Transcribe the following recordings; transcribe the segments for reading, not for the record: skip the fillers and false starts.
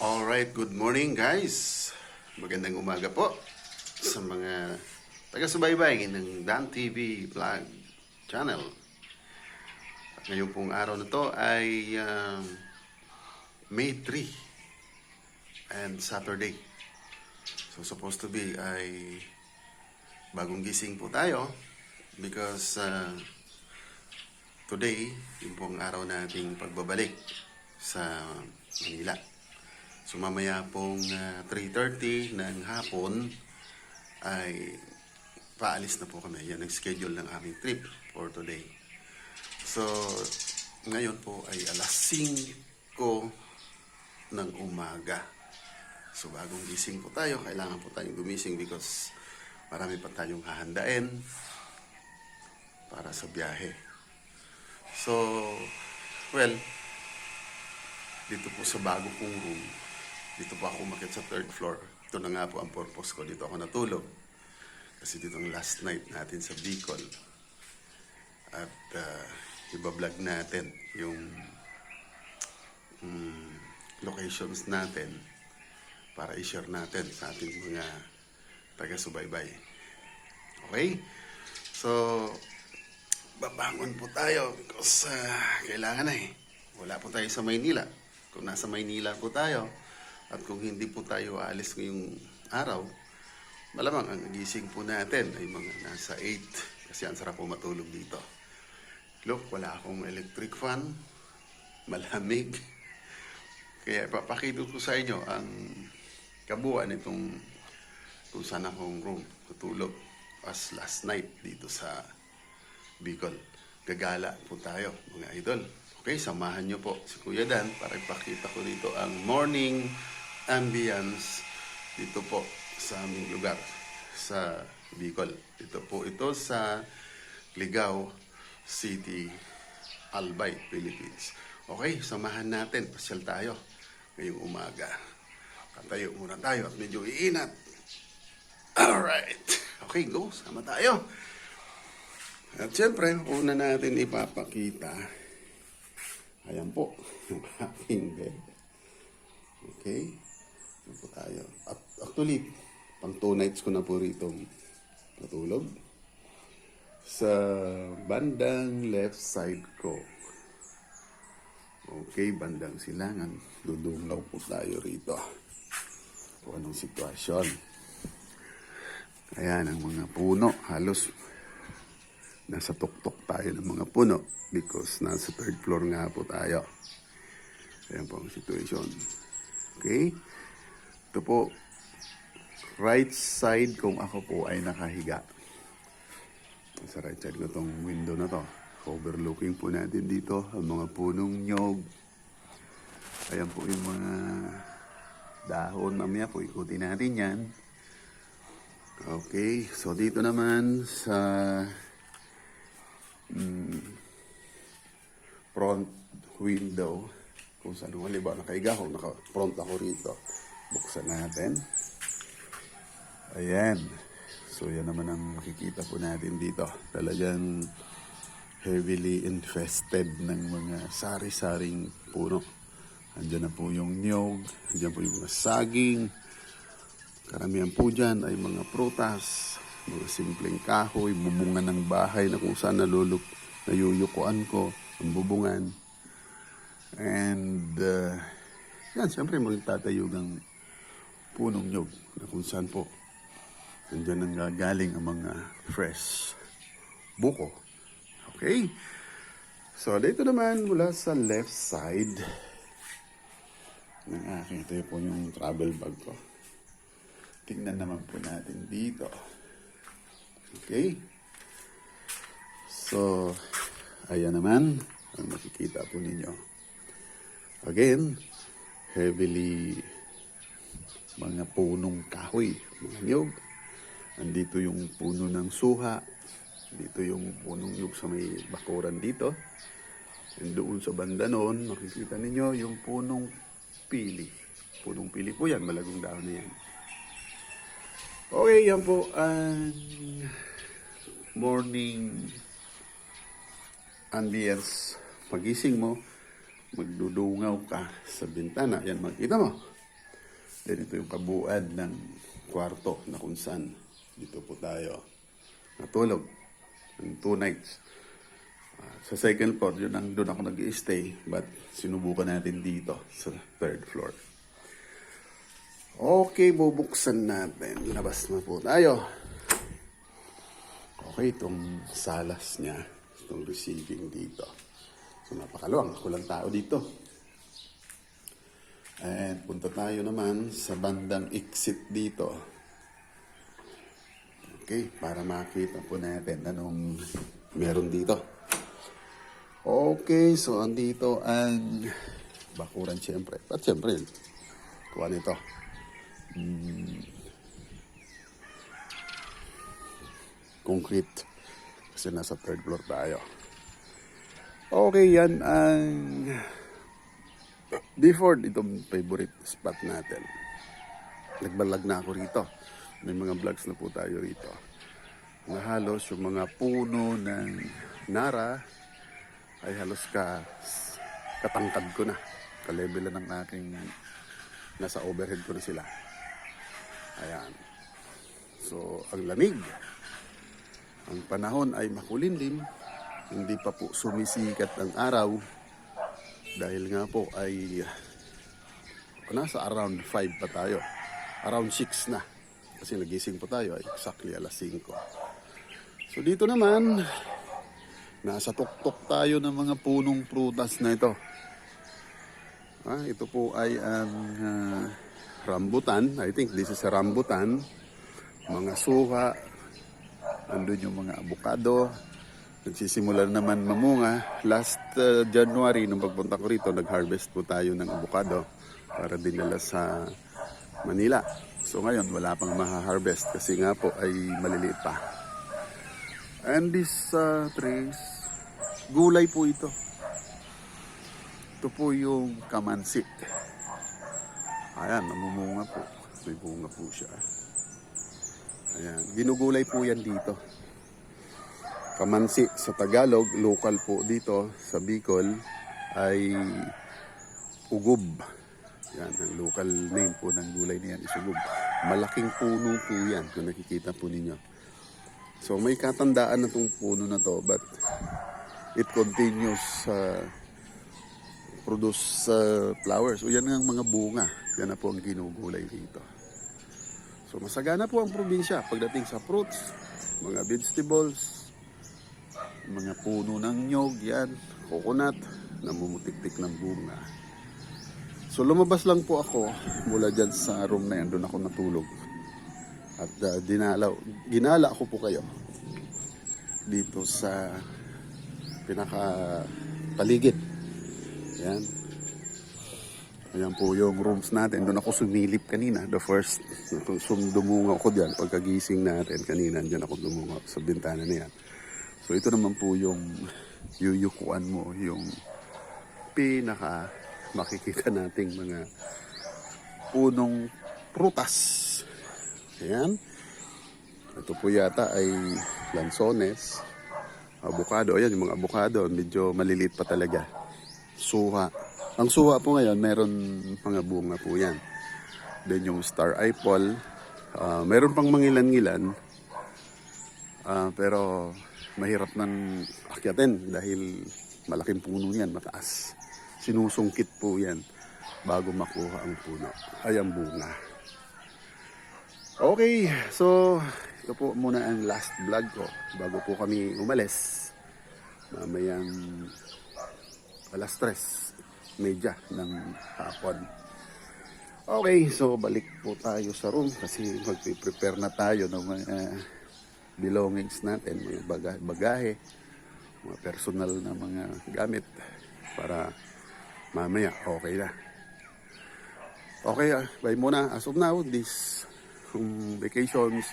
Alright, good morning guys. Magandang umaga po sa mga taga-subaybay ng Dan TV Vlog Channel. At ngayong pong araw na to ay May 3 and Saturday. So supposed to be ay bagong gising po tayo because today yung pong araw nating pagbabalik sa Manila. So mamaya pong 3:30 ng hapon ay paalis na po kami. Yan ang schedule ng aming trip for today. So ngayon po ay alas 5 ng umaga. So bagong gising po tayo. Kailangan po tayong gumising because marami pa tayong hahandain para sa biyahe. So, well, dito po sa bago kong room, dito po ako umakyat sa 3rd floor. Ito na nga po ang purpose ko. Dito ako natulog. Kasi dito ang last night natin sa Bicol. At ibablog natin yung locations natin para i-share natin sa ating mga taga-subaybay. Okay? So, babangon po tayo because kailangan na eh. Wala po tayo sa Maynila. Kung nasa Maynila po tayo, at kung hindi po tayo aalis ngayong araw, malamang ang gising po natin ay mga nasa 8 kasi ang sarap po matulog dito. Look, wala akong electric fan, malamig. Kaya papakita ko sa inyo ang kabuuan nitong kung saan akong room tutulog as last night dito sa Bicol. Gagala po tayo mga idol. Okay, samahan nyo po si Kuya Dan para ipakita ko dito ang morning ambience dito po sa aming lugar sa Bicol. Dito po ito sa Ligao City, Albay, Philippines. Okay, samahan natin. Pasyal tayo ngayong umaga. Katayo muna tayo at medyo iinat. Alright. Okay, go. Sama tayo. At syempre, una natin ipapakita. Ayan po, yung aking bed. Okay? Ito po tayo. At actually, pang 2 nights ko na po rito natulog. Sa bandang left side ko. Okay, bandang silangan. Dudungaw po tayo rito. Kung anong sitwasyon. Ayan, ang mga puno. Halos nasa tuktok tayo ng mga puno because nasa 3rd floor nga po tayo. Ayan po ang situation. Okay? Ito po, right side kung ako po ay nakahiga. Sa right side ko itong window na to. Overlooking po natin dito ang mga punong nyog. Ayan po yung mga dahon. Mamaya po ikutin natin yan. Okay, so dito naman sa front window, kung saan halimbawa nakaiga ako, naka-front ako rito, buksan natin. Ayan, so yan naman ang makikita po natin dito. Talagang heavily infested ng mga sari-saring puno. Andyan na po yung niyog, andyan po yung mga saging. Karamihan po dyan ay mga prutas, mga simpleng kahoy, bubungan ng bahay na kung saan nayuyukuan ko, ang bubungan. And, yan, siyempre magtatayugang punong nyog na kung saan po nandiyan ang gagaling ang mga fresh buko. Okay? So, dito naman mula sa left side ng akin, ito po yung travel bag ko. Tingnan naman po natin dito. Okay? So, ayan naman ang makikita po ninyo. Again, heavily mga punong kahoy, mga nyog. Andito yung puno ng suha. Dito yung punong nyog sa may bakuran dito. And doon sa banda noon, makikita ninyo yung punong pili. Punong pili po yan, malagong dahon na yan. Okay, yan po ang morning ambience. Pagising mo, magdudungaw ka sa bintana. Yan, makikita mo. Then ito yung kabuuan ng kwarto na kung saan dito po tayo natulog ng 2 nights. Sa second floor, doon ako nag-i-stay, but sinubukan natin dito sa third floor. Okay, bubuksan natin. Labas na po tayo. Okay, itong salas niya, itong receiving dito. So, napakaluwang. Kulang tao dito. And punta tayo naman sa bandang exit dito. Okay, para makita po natin anong meron dito. Okay, so andito ang bakuran siyempre. At siyempre, kuha nito. Concrete. Kasi nasa third floor tayo. Okay, yan ang before itong favorite spot natin. Nagbalag na ako rito. May mga vlogs na po tayo rito. Na halos yung mga puno ng nara ay halos katangkad ko na. Kalebela ng aking nasa overhead ko na sila. Ayan. So, ang lamig. Ang panahon ay makulimlim. Hindi pa po sumisikat ang araw. Dahil nga po ay nasa around 5 pa tayo. Around 6 na. Kasi nagising po tayo ay exactly alas 5. So, dito naman nasa tuktok tayo ng mga punong prutas na ito. Ito po ay ang rambutan. I think this is a rambutan. Mga suha. Andun yung mga abukado. Nagsisimula naman mamunga. Last January, nung pagpunta ko rito, nag-harvest po tayo ng abukado para dinala sa Manila. So ngayon, wala pang maha-harvest kasi nga po ay maliliit pa. And this trees, gulay po ito. Ito po yung kamansi. Ayan, namumunga po. May bunga po siya. Ayan, ginugulay po yan dito. Kamansi sa Tagalog, local po dito sa Bicol, ay ugob. Yan, ang local name po ng gulay na yan is ugob. Malaking puno po yan, kung nakikita po ninyo. So may katandaan na itong puno na to, but it continues produce flowers. O yan ang mga bunga. Yan na po ang ginugulay dito. So masagana po ang probinsya pagdating sa fruits, mga vegetables, mga puno ng nyog, yan, coconut, namumutik-tik ng bunga. So lumabas lang po ako mula dyan sa room na yan, doon ako natulog. At ginala ako po kayo dito sa pinaka-paligid. Yan. Ayan po yung rooms natin. Doon ako sumilip kanina. The first, dumungaw ako dyan. Pagkagising natin kanina, dyan ako dumungaw sa bintana na yan. So ito naman po yung yuyukuan mo, yung pinaka makikita nating mga punong prutas. Ayan. Ito po yata ay lansones, avocado. Ayan yung mga avocado, medyo maliliit pa talaga. Suha. Ang suha po ngayon, meron mga bunga po yan. Then yung star apple, meron pang mangilan-ngilan. Pero mahirap nang akyatin dahil malaking puno yan, mataas. Sinusungkit po yan bago makuha ang puno. Ay, ang bunga. Okay, so ito po muna ang last vlog ko bago po kami umalis. Mamayang alas 3:30 ng hapon. Okay, so balik po tayo sa room kasi magpe-prepare na tayo ng mga belongings natin, mga bagahe, mga personal na mga gamit para mamaya okay na. Okay, bye muna. As of now, this vacations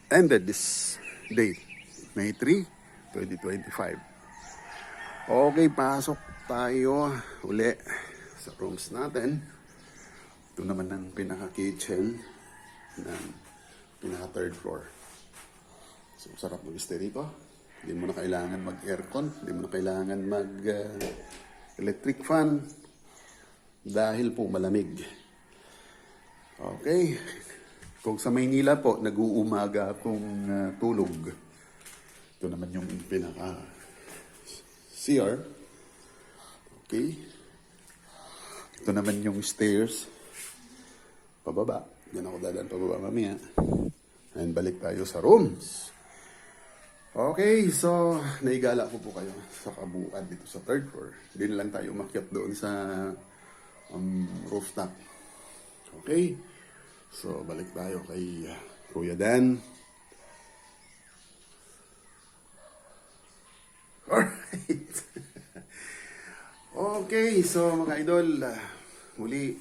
ended this day, May 3, 2025. Okay, pasok tayo uli sa rooms natin. Ito naman ang pinaka-kitchen ng pinaka-third floor. So, sarap mag-stay rito. Hindi mo na kailangan mag-aircon. Hindi mo na kailangan mag-electric fan. dahil po malamig. Okay. Kung sa Maynila po, nag-uumaga akong tulog. Ito naman yung pinaka CR. Okay. Ito naman yung stairs. Pababa. Yan ako dadaan pababa mamaya. And balik tayo sa rooms. Okay, so naigala ko po kayo sa kabuuan dito sa third floor. Hindi na lang tayo umakyat doon sa rooftop. Okay, so balik tayo kay Kuya Dan. Alright. Okay, so mga idol, muli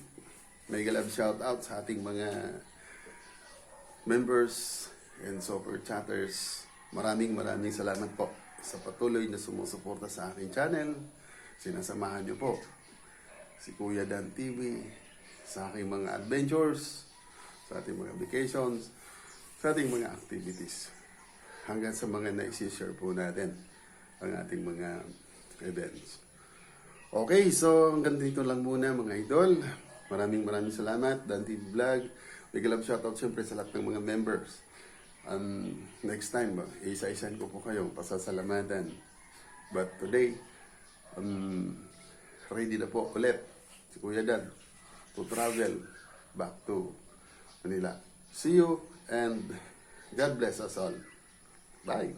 may galab shoutout sa ating mga members and super chatters. Maraming salamat po sa patuloy na sumusuporta sa aking channel. Sinasamahan niyo po si Kuya Dan TV sa aking mga adventures, sa ating mga vacations, sa ating mga activities. Hanggang sa mga na-share po natin ang ating mga events. Okay, so hanggang dito lang muna mga idol. Maraming salamat, Dan TV Vlog. Big love shoutout siyempre sa lahat ng mga members. Next time, isa-isahin ko po kayong pasasalamatan. But today, ready na po ulit si Kuya Dan to travel back to Manila. See you and God bless us all. Bye.